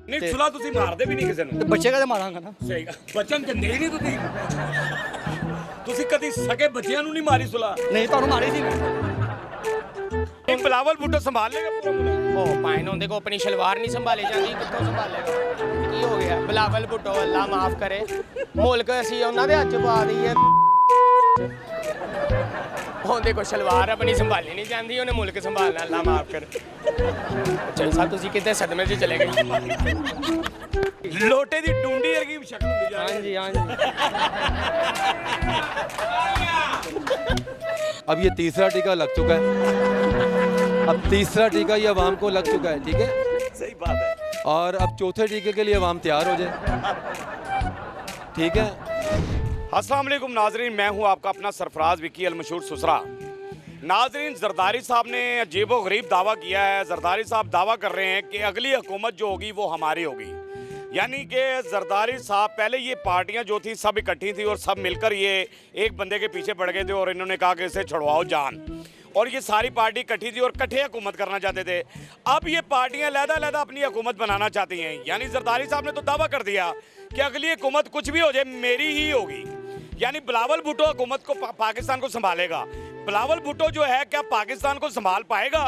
ਨਹੀਂ ਸੁਲਾ ਤੁਸੀਂ ਮਾਰਦੇ ਵੀ ਨਹੀਂ ਕਿਸੇ ਨੂੰ ਤੇ ਬੱਚੇ ਕਦੇ ਮਾਰਾਂਗਾ ਨਾ। ਸਹੀ ਗੱਲ ਬਚਨ ਦਿੰਦੇ ਹੀ ਨਹੀਂ ਤੁਸੀਂ ਕਦੀ ਸਕੇ ਬੱਚਿਆਂ ਨੂੰ ਨਹੀਂ ਮਾਰੀ ਸੁਲਾ ਨਹੀਂ ਤੁਹਾਨੂੰ ਮਾਰੀ ਸੀ ਮੈਂ। ਇਹ ਬਿਲਾਵਲ ਭੁੱਟੋ ਸੰਭਾਲ ਲੇਗਾ ਪੂਰਾ ਮੁਲਕ ਉਹ ਪਾਇਨ ਹੁੰਦੇ ਕੋ ਆਪਣੀ ਸ਼ਲਵਾਰ ਨਹੀਂ ਸੰਭਾਲੀ ਜਾਂਦੀ ਕਿੱਥੋਂ ਸੰਭਾਲੇਗਾ ਕੀ ਹੋ ਗਿਆ ਬਿਲਾਵਲ ਭੁੱਟੋ ਅੱਲਾ ਮਾਫ ਕਰੇ ਮੁਲਕ ਅਸੀਂ ਉਹਨਾਂ ਦੇ ਹੱਥ 'ਚ ਪਾ ਦਈਏ ਉਹਦੇ ਕੋ ਸ਼ਲਵਾਰ ਆਪਣੀ ਸੰਭਾਲੀ ਨਹੀਂ ਜਾਂਦੀ ਉਹਨੇ ਮੁਲਕ ਸੰਭਾਲਣਾ ਅੱਲਾ ਮਾਫ ਕਰੇ ਚਲ ਸਾਹਿਬ ਤੁਸੀਂ ਕਿਤੇ ਸਦਮੇ 'ਚ ਚਲੇ ਗਏ ਲੋਟੇ ਦੀ ਡੂੰਡੀ ਵਰਗੀ ਸ਼ਕਲ ਹੁੰਦੀ ਜਾ ਰਹੀ हाँ जी अब ये तीसरा टीका लग चुका है। अब तीसरा टीका ये अवाम को लग चुका है, ठीक है। सही बात है। और अब चौथे टीके के लिए अवाम तैयार हो जाए, ठीक है। अस्सलाम वालेकुम नाजरीन, मैं हूं आपका अपना सरफराज विकी अल मशहूर सुसरा। नाजरीन, जरदारी साहब ने अजीबो गरीब दावा किया है। जरदारी साहब दावा कर रहे हैं कि अगली हुकूमत जो होगी वो हमारी होगी। यानी कि जरदारी साहब पहले ये पार्टियां जो थी सब इकट्ठी थी और सब मिलकर ये एक बंदे के पीछे पड़ गए थे और इन्होंने कहा कि इसे छुड़वाओ जान, और ये सारी पार्टी इकट्ठी थी और इकट्ठे हुकूमत करना चाहते थे। अब ये पार्टियां लहदा अपनी हुकूमत बनाना चाहती हैं। यानी जरदारी साहब ने तो दावा कर दिया कि अगली हुकूमत कुछ भी हो जाए मेरी ही होगी। यानी बिलावल भुट्टो हुकूमत को पाकिस्तान को संभालेगा। बिलावल भुट्टो जो है क्या पाकिस्तान को संभाल पाएगा?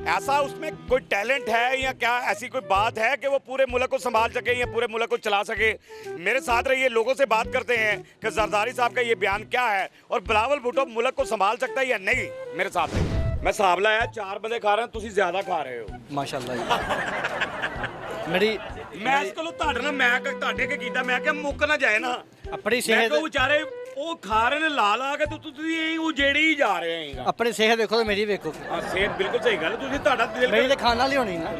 ऐसा उसमें कोई टैलेंट है या क्या ऐसी कोई बात है कि वो पूरे मुल्क को संभाल सके या पूरे मुल्क को चला सके? मेरे साथ रहिए, लोगों से बात करते हैं कि जरदारी साहब का ये बयान क्या है और बिलावल भुट्टो मुल्क को संभाल सकता है या नहीं। मेरे साथ रहिए। मैं हिसाब लाया 4 बंदे खा रहे हैं, तुसी ज्यादा खा रहे हो माशाअल्लाह जी। मेरी मैं इस कोलों ਤੁਹਾਡੇ ਨਾਲ ਮੈਂ ਤੁਹਾਡੇ ਕੇ ਕੀਤਾ ਮੈਂ ਕਿ ਮੁੱਕ ਨਾ ਜਾਏ ਨਾ अपनी ਮੈਂ सेहत ਕੋ ਵਿਚਾਰੇ ਉਹ ਖਾ ਰਹੇ ਨੇ ਲਾ ਕੇ ਤੁਸੀਂ ਇਹ ਉਜੇੜੀ ਹੀ ਜਾ ਰਹੇ ਹੈਗਾ। अपनी सेहत देखो तो मेरी देखो। ਹਾਂ ਸਿਹਤ ਬਿਲਕੁਲ ਸਹੀ ਗੱਲ ਤੁਸੀਂ ਤੁਹਾਡਾ ਦਿਲ मेरी तो खाने वाली होनी ना,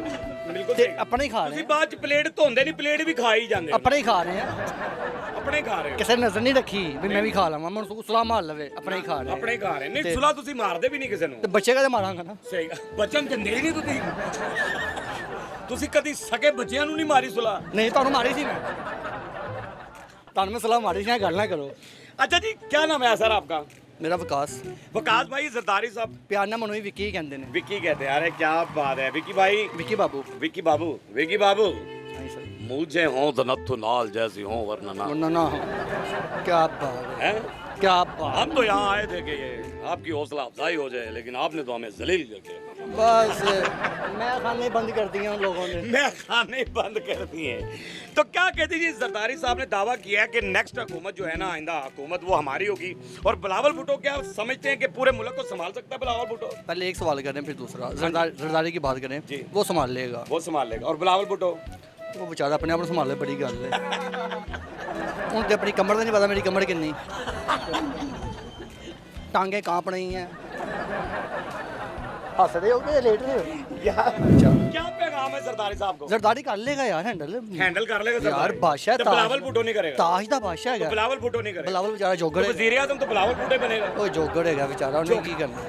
ਬਿਲकुल ਤੇ ਸਹੀ ਆਪਣੇ ਹੀ ਖਾ ਰਹੇ ਤੁਸੀਂ ਹਾਂ। ਬਾਅਦ ਚ ਪਲੇਟ ਧੋਂਦੇ ਨਹੀਂ, ਪਲੇਟ ਵੀ ਖਾ ਹੀ ਜਾਂਦੇ ਹੋ। अपने ही खा रहे हैं, ਆਪਣੇ ਖਾ ਰਹੇ ਹੋ, किसी ने नजर नहीं रखी भी मैं भी खा लवां। मैं सुला मार लवे, अपने ही खा रहे हैं। ਆਪਣੇ ਖਾ ਰਹੇ ਨਹੀਂ ਤੇ- ਸੁਲਾ ਤੁਸੀਂ ਮਾਰਦੇ ਵੀ ਨਹੀਂ ਕਿਸੇ ਨੂੰ ਤੇ ਬੱਚੇ ਕਦੇ ਮਾਰਾਂਗਾ ਨਾ। ਸਹੀ ਗੱਲ ਬਚਨ ਦਿੰਦੇ ਹੀ ਨਹੀਂ ਤੁਸੀਂ ਕਦੀ ਸਕੇ ਬੱਚਿਆਂ ਨੂੰ ਨਹੀਂ ਮਾਰੀ ਸੁਲਾ ਨਹੀਂ ਤੁਹਾਨੂੰ ਮਾਰੀ ਸੀ ਮੈਂ। ਤੁਹਾਨੂੰ ਮੈਂ ਸਲਾਹ ਮਾਰੀ ਸੀ ਨਾ, ਗੱਲ ਨਾ ਕਰੋ। अच्छा जी, क्या नाम है सर आपका? ਮੇਰਾ ਵਿਕਾਸ वकास भाई जरदारी साहब ਪਿਆਰ ਨਾਲ ਮੈਨੂੰ ਵੀ ਵਿੱਕੀ ਕਹਿੰਦੇ ਨੇ। विक्की कहते हैं। अरे क्या बात है विक्की भाई, ਵਿੱਕੀ ਬਾਬੂ। विक्की बाबू, विक्की बाबू ਨਹੀਂ सर, मुझे हो तो नथु नाल जैसी हो वरना ना वरना ना हो। क्या बात है, हैं? क्या बात। हम तो यहाँ आए थे कि ये आपकी हौसला अफजाई हो जाए, लेकिन आपने तो हमें जलील करके बस मैं खाने बंद कर दिए उन लोगों ने। मैं खाने बंद कर दिए। तो क्या कहती जी, जरदारी साहब ने दावा किया है कि नेक्स्ट हुकूमत जो है ना, आइंदा हुकूमत वो हमारी होगी। और बिलावल भुट्टो क्या समझते हैं कि पूरे मुल्क को संभाल सकता है बिलावल भुट्टो? पहले एक सवाल करें फिर दूसरा। जरदारी की बात करें जी। वो संभाल लेगा, वो संभाल लेगा। और बिलावल भुट्टो वो बेचारा अपने आप को संभाले, बड़ी गल है। हूँ तो अपनी कमर का नहीं पता मेरी कमर किन्नी, टांगे कांप रही हैं। हंस रहे हो कि लेट रहे हो? क्या पैगाम है जरदारी साहब को? जरदारी कर लेगा यार, हैंडल हैंडल कर लेगा यार। जरदारी। बादशाह तो बिलावल भुट्टो नहीं करेगा। ताज दा बादशाह तो है। बिलावल भुट्टो नहीं करेगा। बिलावल बेचारा जोगर तो है। वजीर आजम तो बिलावल भुट्टो बनेगा। वो जोगर है बेचारा, उन्हें की करना।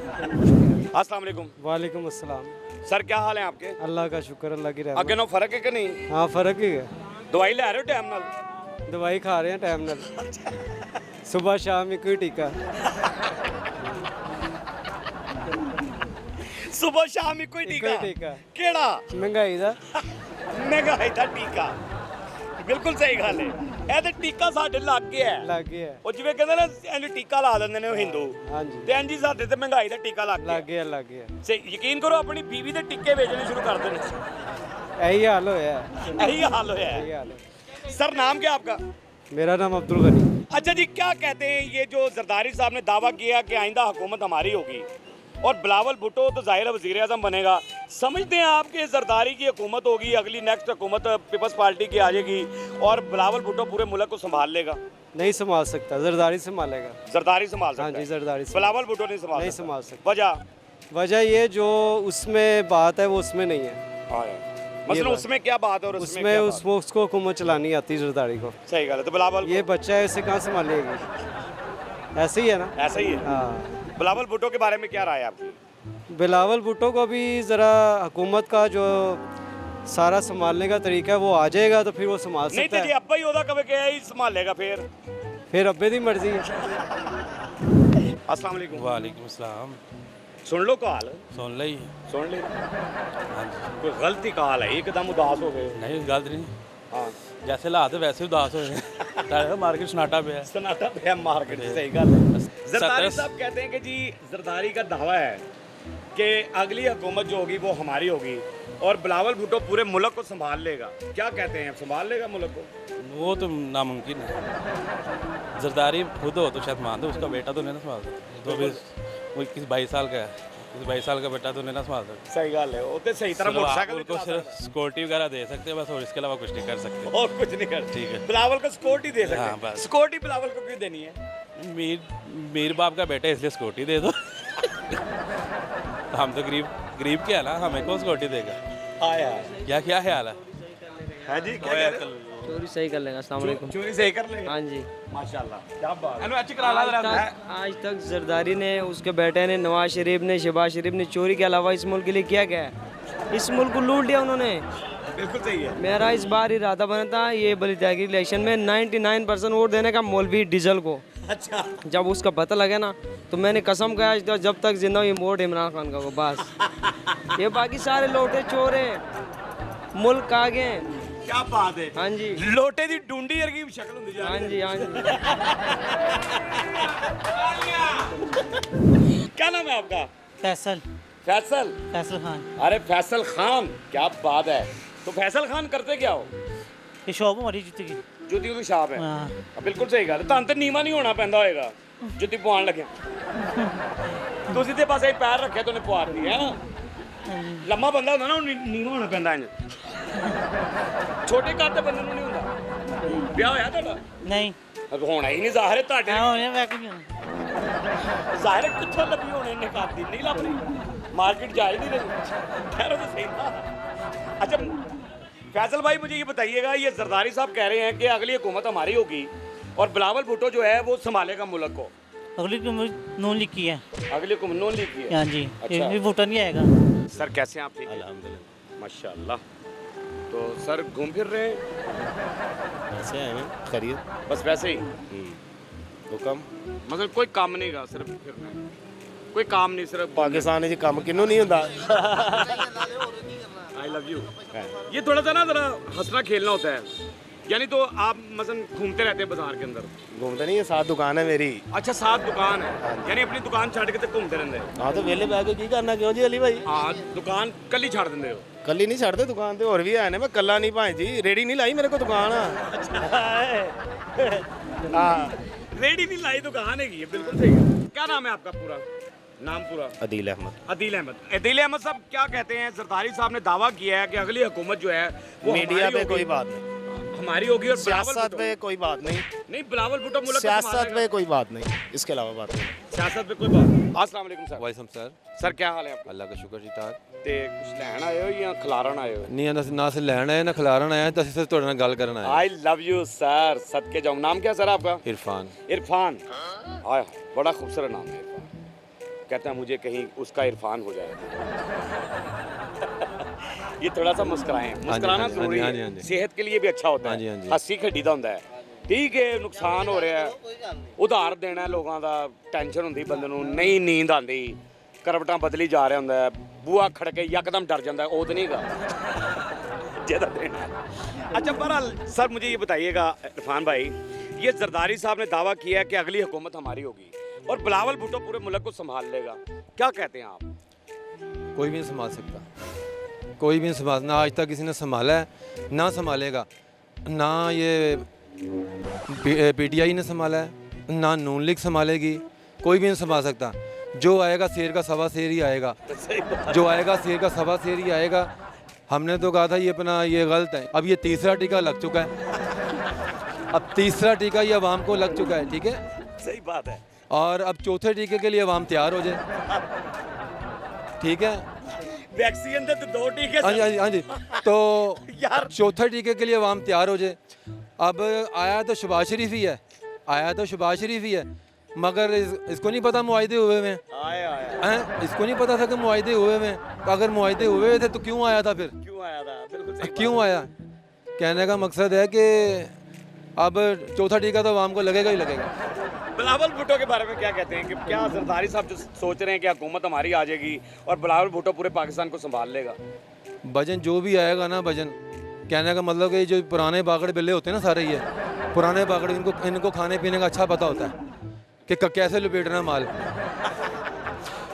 अस्सलाम वालेकुम वालेकुम अस्सलाम। सर, क्या हाल है आपके? अल्लाह का शुक्र, अल्लाह की रहमत। अगे नो फर्क है कि नहीं? हाँ फर्क ही है, दवाई ले रहे हो टाइम नाल? दवाई खा रहे हैं टाइम नाल, सुबह शाम एक ही टीका। सुबह शाम ही कोई टीका? टीका। केड़ा? महंगाई दा महंगाई ਦਾ ਟੀਕਾ। ਬਿਲਕੁਲ ਸਹੀ ਗੱਲ ਹੈ। ਇਹ ਤੇ ਟੀਕਾ ਸਾਡੇ ਲੱਗ ਗਿਆ ਹੈ। लग गया ਉਹ ਜਿਵੇਂ ਕਹਿੰਦੇ ਨਾ ਇਹਨੂੰ ਟੀਕਾ ਲਾ ਦਿੰਦੇ ਨੇ ਉਹ ਹਿੰਦੂ, हाँ जी, ਤੇ ਇੰਜੀ ਸਾਡੇ ਤੇ ਮਹਿੰਗਾਈ ਦਾ ਟੀਕਾ ਲੱਗ ਗਿਆ। लग गया। ਸੇ ਯਕੀਨ ਕਰੋ, ਆਪਣੀ ਬੀਵੀ ਦੇ ਟੀਕੇ ਵੇਚਣੇ ਸ਼ੁਰੂ ਕਰ ਦੇਣੇ। यही हाल होया है, ਇਹੀ ਹਾਲ ਹੋਇਆ यही है। हाल है। सर, नाम क्या आपका? मेरा नाम अब्दुल गनी। अच्छा जी, क्या कहते हैं ये जो जरदारी साहब ने दावा किया कि आइंदा हुकूमत हमारी होगी और बिलावल भुट्टो तो ज़ाहिर है वज़ीर आज़म बनेगा, समझते हैं आप कि जरदारी की हुकूमत होगी, अगली नेक्स्ट हुकूमत पीपल्स पार्टी की आ जाएगी और बिलावल भुट्टो पूरे मुल्क को संभाल लेगा? नहीं संभाल सकता, जरदारी संभालेगा। जरदारी संभाल हाँ सकता जी, है, जरदारी बिलावल भुट्टो नहीं संभाल नहीं सकता। संभाल सकता। वजह वजह ये जो उसमें बात है वो उसमें नहीं है। मतलब बात- उसमें क्या बात है और उसमें उसमें क्या उसको हुकूमत चलानी आती जरदारी को। बात? सही गल है। तो बिलावल ये बच्चा है, इसे कहाँ संभालेगी? ऐसे ही है ना। ऐसा ही है। हाँ, बिलावल भुट्टो के बारे में क्या राय है आपकी? बिलावल भुट्टो को भी ज़रा हुकूमत का जो सारा संभालने का तरीका है वो आ जाएगा तो फिर वो संभाल नहीं सकता तो जी है। अब्बा ही होदा कभी क्या ही संभालेगा फिर। फिर अब्बे दी मर्जी है। अस्सलाम वालेकुम। वालेकुम सलाम। सुन लो काल, सुन ली सुन ली। हाँ जी कोई गलती काल है, एकदम उदास हो गए। नहीं गलत नहीं, हाँ जैसे हालात है वैसे उदास हो गए। मार्केट सन्नाटा पे है। सन्नाटा पे है मार्केट, सही गल है। जरदारी 70 साहब कहते हैं कि जी जरदारी का दावा है कि अगली हुकूमत जो होगी वो हमारी होगी और बिलावल भुट्टो पूरे मुल्क को संभाल लेगा। क्या कहते हैं, संभाल लेगा मुल्क को? वो तो नामुमकिन है। जरदारी खुद हो तो शायद मान दो, उसका बेटा तो नहीं ना संभाल सकता। तो अभी वो 21-22 साल का है, 22 साल का बेटा तो नहीं ना संभाल सकता। सही गल है, वो तो सही तरह मोटरसाइकिल उनको सिर्फ सिक्योरिटी वगैरह दे सकते हैं बस, और इसके अलावा कुछ नहीं कर सकते। और कुछ नहीं कर। ठीक है। बिलावल को सिक्योरिटी दे सकते हाँ, हैं। बस। सिक्योरिटी बिलावल को क्यों देनी है? मीर बाप का बेटा है, इसलिए सिक्योरिटी दे दो। हम तो गरीब के है ना, हमें कौन सिक्योरिटी देगा? आया क्या क्या ख्याल है? है जी, क्या कह रहे हो? चोरी सही कर लेगा। अस्सलाम वालेकुम। चोरी सही कर लेंगे। हाँ जी। माशाल्लाह, क्या बात है। आज तक जरदारी ने, उसके बेटे ने, नवाज शरीफ ने, शहबाज शरीफ ने चोरी के अलावा इस मुल्क के लिए क्या क्या है? इस मुल्क को लूट लिया उन्होंने। बिल्कुल सही है। मेरा इस बार इरादा बना था ये बली तहरीक इलेक्शन में 99% वोट देने का मौलवी डीजल को। अच्छा, जब उसका पता लगे ना तो मैंने कसम खाया जब तक जिंदा हूँ ये वोट इमरान खान का हो बस। ये बाकी सारे लोटे चोर हैं, मुल्क आगे हैं। क्या बात है। हाँ जी, लोटे दी डूंडी वर्गी शक्ल होंदी जा हाँ रही जी, हाँ जी। है। क्या नाम है आपका? फैसल फैसल। फैसल खान अरे फैसल खान, क्या बात है। तो फैसल खान करते क्या हो? ये शॉप हमारी जूते की। जुत्ती दी शॉप है। हाँ। बिल्कुल सही गल। ਤੁਹਾਨੂੰ ਤੇ ਨੀਵਾ ਨਹੀਂ ਹੋਣਾ ਪੈਂਦਾ ਹੋਏਗਾ ਜੁੱਤੀ ਪਵਾਉਣ ਲੱਗਿਆ। ਤੁਸੀਂ ਤੇ ਬਸ ਇਹ ਪੈਰ ਰੱਖਿਆ ਤੇ ਉਹਨੇ ਪਵਾਤੀ ਹੈ ਨਾ। ਲੰਮਾ ਬੰਦਾ ਹੁੰਦਾ ਨਾ ਉਹ ਨੀਵਾ ਹੋਣਾ ਪੈਂਦਾ ਇੰਜ। ਛੋਟੇ ਕੱਦ ਦੇ ਬੰਦੇ ਨੂੰ ਨਹੀਂ ਹੁੰਦਾ। ਵਿਆਹ ਹੋਇਆ ਤੁਹਾਡਾ? नहीं ਹੋਣਾ ਹੀ ਨਹੀਂ ਜ਼ਾਹਿਰ ਹੈ ਤੁਹਾਡੇ। हाँ होने मैं कुछ नहीं। ਜ਼ਾਹਿਰ ਹੈ ਕਿੱਥੋਂ ਲੱਭੀ ਹੋਣੇ ਇਹਨੇ ਕੱਦ ਦੀ ਨਹੀਂ ਲੱਭ ਰਹੀ। मार्केट जा ही नहीं रही। ठहरो तो सही ना। अच्छा फैसल भाई मुझे ये बताइएगा, ये जरदारी साहब कह रहे हैं कि अगली हुकूमत हमारी होगी और बिलावल भुट्टो जो है वो संभालेगा मुल्क को। अगली नून लिखी है। अगली हुकूमत नॉन लीग की है। हाँ जी। अच्छा। ये वोटर नहीं आएगा। सर कैसे हैं आप? ठीक है अल्हम्दुलिल्लाह। माशाल्लाह। तो सर घूम फिर रहे हैं ऐसे आए हैं खरीद बस वैसे ही, हुक्म मतलब कोई काम नहीं गा, सिर्फ फिरना है। कोई काम नहीं, सिर्फ पाकिस्तान च कम किन्नू नहीं होता। I love you. ये थोड़ा सा ना जरा हंसना खेलना होता है, यानी तो आप मसलन घूमते रहते हैं बाजार के अंदर। घूमते नहीं है, साथ दुकान है मेरी। अच्छा 7 दुकान है, यानी अपनी दुकान छड़ के तो घूमते रहते हैं। हाँ तो वेले बह के की करना क्यों जी अली भाई? हाँ दुकान कल ही छड़ देंगे हो। कल ही नहीं छड़ते दुकान तो और भी आए ने, मैं कल्ला नहीं भाई जी, रेडी नहीं लाई मेरे को दुकान। हाँ रेडी नहीं लाई दुकान है, बिल्कुल सही है। क्या नाम है आपका पूरा नाम? पूरा अदील अहमद। अदील अहमद। अदील अहमद साहब क्या कहते हैं, जरदारी साहब ने दावा किया है कि अगली हुकूमत जो है वो मीडिया हमारी पे होगी। कोई बात नहीं, हमारी होगी और बिलावल सियासत भुट्टो- पे कोई बात नहीं, नहीं बिलावल भुट्टो मुल्क को सियासत संभालेगा। पे कोई बात नहीं, इसके अलावा बात नहीं। सियासत पे कोई बात नहीं। अस्सलाम वालेकुम सर। वालेकुम सर। सर क्या हाल है आपका? अल्लाह का शुक्र ठीक ठाक। ਤੇ ਕੁਛ ਲੈਣ ਆਏ ਹੋ ਜਾਂ ਖਿਲਾਰਨ ਆਏ ਹੋ? ਨਹੀਂ ਅਸੀਂ ਨਾ ਅਸੀਂ ਲੈਣ ਆਏ ਨਾ ਖਿਲਾਰਨ ਆਏ ਤਾਂ ਅਸੀਂ ਸਿਰਫ ਤੁਹਾਡੇ ਨਾਲ ਗੱਲ ਕਰਨ ਆਏ आई लव यू सर, सदके जाऊं। नाम क्या सर आपका? इरफान। इरफान। हाय बड़ा खूबसूरत नाम है इरफान। कहता है मुझे कहीं उसका इरफान हो जाए। ये थोड़ा सा मुस्कुराएं, मुस्कुराना हाँ जी, जरूरी हाँ जी, है, हाँ जी। सेहत के लिए भी अच्छा होता हाँ जी, है। हाँ जी। हंसी खेडी दा ਹੁੰਦਾ ਹੈ। ठीक है नुकसान हो रहा है, उधार देना है लोगों का, टेंशन होंदी बंदे ਨੂੰ, नहीं नींद आती, करवटां बदली जा रहा ਹੁੰਦਾ, बूहा खड़के यकदम डर जाता है, ਉਹ ਤਾਂ ਨਹੀਂਗਾ ਜਿਹਦਾ देना है। अच्छा बहरहाल सर मुझे ये बताइएगा इरफान भाई, ये जरदारी साहब ने दावा किया है कि अगली हुकूमत हमारी होगी और बिलावल भुट्टो पूरे मुल्क को संभाल लेगा, क्या कहते हैं आप? कोई भी नहीं संभाल सकता, कोई भी नहीं संभाल, ना आज तक किसी ने संभाला है ना संभालेगा, ना ये पीटीआई ने संभाला है, ना नून लीग संभालेगी, कोई भी नहीं संभाल सकता। जो आएगा शेर का सवा शेर ही आएगा, जो आएगा शेर का सवा शेर ही आएगा। हमने तो कहा था ये अपना ये गलत है, अब ये तीसरा टीका लग चुका है, अब तीसरा टीका ये अवाम को लग चुका है, ठीक है, सही बात है। और अब चौथे टीके के लिए अवाम तैयार हो जाए, ठीक है। वैक्सीन दे तो 2 टीके हाँ जी हाँ जी हाँ जी, तो यार चौथे टीके के लिए अवाम तैयार हो जाए। अब आया तो शहबाज शरीफ ही है, आया तो शहबाज शरीफ ही है, मगर इसको नहीं पता मुआहदे हुए में आया हैं, इसको नहीं पता था कि मुआहदे हुए में, तो अगर मुआहदे हुए थे तो क्यों आया था फिर, क्यों आया था? बिल्कुल सही क्यों आया? कहने का मकसद है कि अब चौथा टीका तो अवाम को लगेगा ही लगेगा। बिलावल भुट्टो के बारे में क्या कहते हैं कि क्या जरदारी साहब जो सोच रहे हैं कि हुकूमत हमारी आ जाएगी और बिलावल भुट्टो पूरे पाकिस्तान को संभाल लेगा? भजन जो भी आएगा ना, भजन कहने का मतलब कि जो पुराने बागड़ बिल्ले होते हैं ना सारे, ये पुराने बागड़, इनको खाने पीने का अच्छा पता होता है कि कैसे लपेटना माल।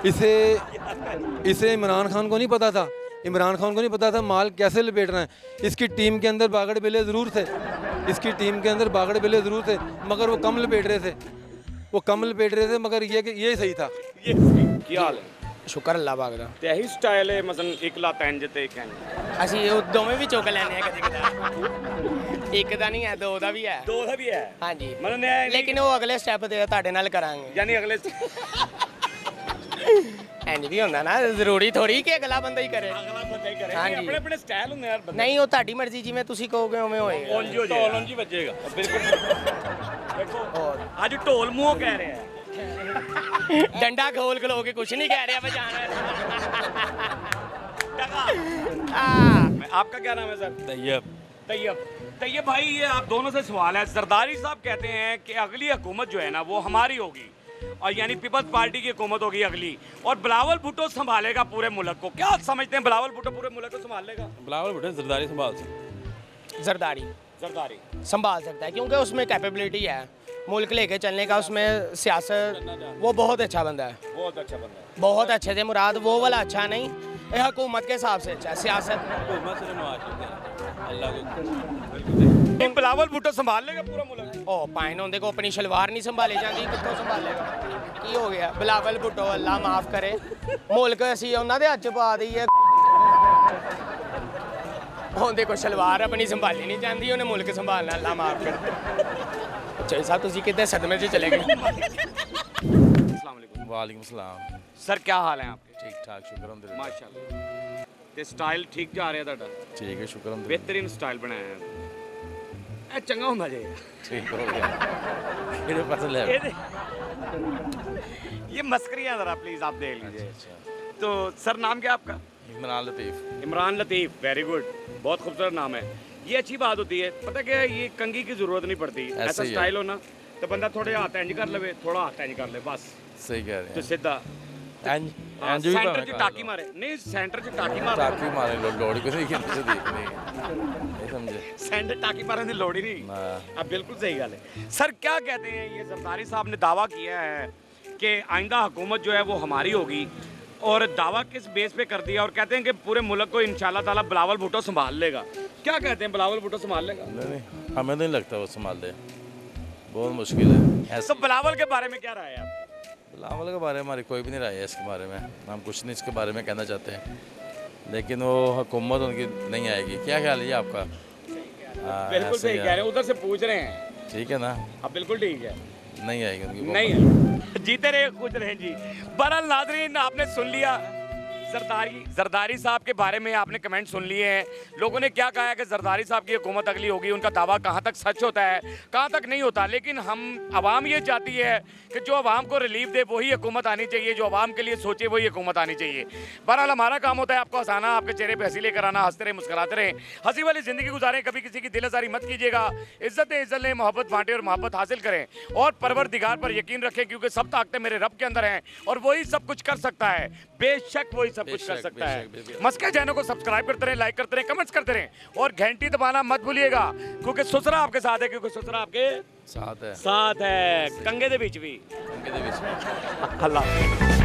इसे इमरान खान को नहीं पता था, इमरान खान को नहीं पता था माल कैसे लपेटना है। इसकी टीम के अंदर बागड़ बिल्ले ज़रूर थे, इसकी टीम के अंदर बागड़ बिल्ले ज़रूर थे, मगर वो कम लपेट रहे थे, मगर ये सही था। ये क्या हाल है? ਸ਼ੁਕਰ ਅੱਲਾ ਪਾਕ ਦਾ ਤੇ ਇਹੀ ਸਟਾਈਲ ਹੈ ਮਸਲਨ ਇੱਕ ਲਾ ਤਿੰਨ ਜਿੱਤੇ ਕਹਿੰਦੇ ਅਸੀਂ ਉਹ ਦੋਵੇਂ ਵੀ ਚੁੱਕ ਲੈਣੇ ਆ ਕਦੇ ਕਦੇ ਇੱਕ ਦਾ ਨਹੀਂ ਹੈ ਦੋ ਦਾ ਵੀ ਹੈ ਦੋ ਦਾ ਵੀ ਹੈ ਹਾਂਜੀ ਮਤਲਬ ਲੇਕਿਨ ਉਹ ਅਗਲੇ ਸਟੈਪ ਤੇ ਤੁਹਾਡੇ ਨਾਲ ਕਰਾਂਗੇ ਯਾਨੀ ਅਗਲੇ ਇੰਜ ਵੀ ਹੁੰਦਾ ਨਾ ਜ਼ਰੂਰੀ ਥੋੜੀ ਕਿ ਅਗਲਾ ਬੰਦਾ ਹੀ ਕਰੇ ਅਗਲਾ ਬੰਦਾ ਹੀ ਕਰੇ ਹਾਂਜੀ। ਆਪਣੇ ਆਪਣੇ ਸਟਾਈਲ ਹੁੰਦੇ ਯਾਰ ਬੰਦੇ ਨਹੀਂ ਉਹ ਤੁਹਾਡੀ ਮਰਜ਼ੀ ਜਿਵੇਂ ਤੁਸੀਂ ਕਹੋਗੇ ਉਵੇਂ ਹੋਏਗਾ ਉਂਝ ਹੋ ਜਾਏਗਾ ਉਂਝ ਹੀ ਵੱਜੇਗਾ ਬਿਲਕੁਲ ਦੇਖੋ ਅੱਜ ਢੋਲ ਮੂੰਹੋਂ ਕਹਿ ਰਿਹਾ ਹੈ ਡੰਡਾ ਖੋਲ ਖਲੋ ਕੇ ਕੁਝ ਨਹੀਂ ਕਹਿ ਰਿਹਾ ਬਜਾਣਾ आपका क्या नाम है सर? तैयब। तैयब भाई, ये आप दोनों से सवाल है। जरदारी साहब कहते हैं कि अगली हुकूमत जो है ना वो हमारी होगी और यानी पीपल्स पार्टी की हुकूमत होगी अगली, और बिलावल भुट्टो संभालेगा पूरे मुल्क को। क्या समझते हैं बिलावल भुट्टो पूरे मुल्क को संभाल लेगा? बिलावल भुट्टो जरदारी संभाल सकते। जरदारी संभाल सकता है क्योंकि उसमें कैपेबिलिटी है मुल्क लेके चलने का, उसमें सियासत वो बहुत अच्छा बंदा है, बहुत अच्छा बंदा है। बहुत अच्छे से मुराद वो वाला अच्छा नहीं, ये हुकूमत के हिसाब से अच्छा है, सियासत हुकूमत से नवाज शरीफ अल्लाह को बिलावल भुट्टो संभाल लेगा पूरा मुल्क? ओ पाइन होंदे को अपनी शलवार नहीं संभाली जाती, कित्थों संभालेगा? की हो गया? बिलावल भुट्टो अल्लाह माफ करे, मुल्क असी उन्हां दे हत्थ पा दईए, होंदे को शलवार अपनी संभाली नहीं जाती, उन्हें मुल्क संभालना, अल्लाह माफ करे। चौधरी साहब तुसी कितने सदमे से चले गए। अस्सलाम वालेकुम। वालेकुम सलाम। सर क्या हाल है आपके? ठीक ठाक, शुक्र अलहमदुलिल्लाह। माशाल्लाह। ते स्टाइल ठीक जा रहा है ਤੁਹਾਡਾ? ठीक है, शुक्र अलहमदुलिल्लाह। बेहतरीन स्टाइल बनाया है। ਇਹ ਚੰਗਾ ਹੁੰਦਾ ਜੇ। ठीक हो गया। ये पता ले। ये मस्करियाँ ज़रा प्लीज़ आप देख लीजिए। तो सर नाम क्या आपका? इमरान लतीफ़। इमरान लतीफ़, वेरी गुड, बहुत खूबसूरत नाम है। ये अच्छी बात होती है, पता क्या है, ये कंघी की ज़रूरत नहीं पड़ती, ऐसा ही है। स्टाइल होना तो बंदा थोड़े हाथ इंज कर ले, थोड़ा हाथ इंज कर ले, बस सही कह रहे तो हैं। सीधा एंज भी सेंटर च टाकी मारे, नहीं सेंटर च टाकी मारे, टाकी मारे लोड़ी को नहीं खेलते से देखने नहीं समझे। सेंटर टाकी मारने की लोड़ ही नहीं। हाँ। अब बिल्कुल सही गल है। सर क्या कहते हैं, ये जरदारी साहब ने दावा किया है कि आइंदा हुकूमत जो है वो हमारी होगी, और दावा किस बेस पे कर दिया, और कहते हैं कि पूरे मुल्क को इंशाल्लाह ताला बिलावल भुट्टो संभाल लेगा। क्या कहते हैं, बिलावल भुट्टो संभाल लेगा? नहीं, हमें नहीं लगता वो संभाल ले, बहुत मुश्किल है। तो बिलावल के बारे में क्या राय है आप? बिलावल के बारे में हमारी कोई भी नहीं राय है इसके बारे में, हम कुछ नहीं इसके बारे में कहना चाहते हैं, लेकिन वो हुकूमत उनकी नहीं आएगी। क्या ख्याल है आपका? हाँ, बिल्कुल ऐसे सही ही कह रहे हैं, उधर से पूछ रहे हैं। ठीक है ना, अब बिल्कुल ठीक है, नहीं आएगी उनकी। नहीं है, जीते रहे कुछ रहे जी। बहरहाल नाज़रीन, आपने सुन लिया जरदारी साहब के बारे में, आपने कमेंट सुन लिए हैं। लोगों ने क्या कहा है कि जरदारी साहब की हुकूमत अगली होगी, उनका दावा कहाँ तक सच होता है, कहाँ तक नहीं होता, लेकिन हम आवाम ये चाहती है कि जो आवाम को रिलीफ दे वही हुकूमत आनी चाहिए, जो आवाम के लिए सोचे वही हुकूमत आनी चाहिए। बहरहाल हमारा काम होता है आपको हंसाना, आपके चेहरे पर हंसी लेकर आना, हंसते रहे, मुस्कुराते रहें, हंसी वाली ज़िंदगी गुजारें, कभी किसी की दिल आज़ारी मत कीजिएगा, इज़्ज़त लें, मोहब्बत बांटें और मोहब्बत हासिल करें, और परवरदिगार पर यकीन रखें, क्योंकि सब ताकतें मेरे रब के अंदर हैं और वही सब कुछ कर सकता है, बेशक वही सब कुछ कर सकता है। मस्का चैनल को सब्सक्राइब करते रहें, लाइक करते रहें, कमेंट्स करते रहें, और घंटी दबाना मत भूलिएगा, क्योंकि सुसरा आपके साथ है, क्योंकि सुसरा आपके साथ है, साथ है, कंगे दे बीच भी। कंगे दे विच। अल्लाह।